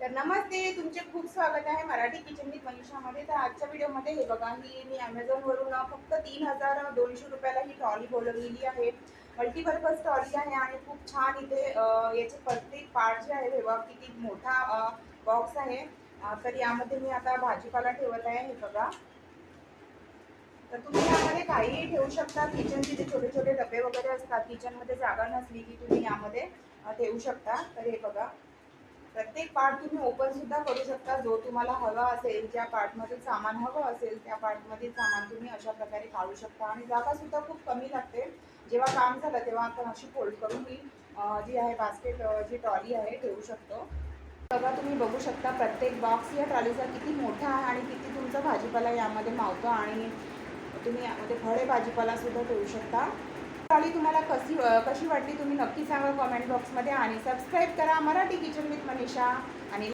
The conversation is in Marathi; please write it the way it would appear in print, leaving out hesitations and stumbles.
तर नमस्ते, तुमचे खूप स्वागत आहे मराठी किचन विथ मनीषामध्ये. तर आजच्या व्हिडिओमध्ये हे बघा, ही मी ॲमेझॉनवरून फक्त 3200 रुपयाला ही ट्रॉली बोलवलेली आहे. मल्टीपर्पज ट्रॉली आहे आणि खूप छान इथे याचे प्रत्येक पार्ट जे आहे हे बघा किती मोठा बॉक्स आहे. तर यामध्ये मी आता भाजीपाला ठेवत आहे. हे बघा, तर तुम्ही यामध्ये काहीही ठेवू शकता. किचनचे जे छोटे छोटे डबे वगैरे असतात, किचनमध्ये जागा नसली की तुम्ही यामध्ये ठेवू शकता. तर हे बघा, प्रत्येक पार्ट तुम्ही ओपन सुद्धा करू शकता. जो तुम्हाला हवा असेल, ज्या पार्टमध्ये सामान हवं असेल त्या पार्टमध्ये सामान तुम्ही अशा प्रकारे काढू शकता. आणि जागा सुद्धा खूप कमी लागते. जेव्हा काम झालं तेव्हा आपण अशी फोल्ड करून ही जी आहे बास्केट, जी ट्रॉली आहे, ठेवू शकतो. बघा, तुम्ही बघू शकता प्रत्येक बॉक्स या ट्रॉलीचा किती मोठा आहे आणि किती तुमचा भाजीपाला यामध्ये मावतो. आणि तुम्ही यामध्ये फळे भाजीपाला सुद्धा ठेवू शकता. ट्रॉली तुम्हाला कशी वाटली तुम्ही नक्की सांगा कमेंट बॉक्समध्ये. आणि सबस्क्राईब करा मराठी किचन विथ मनीषा. आणि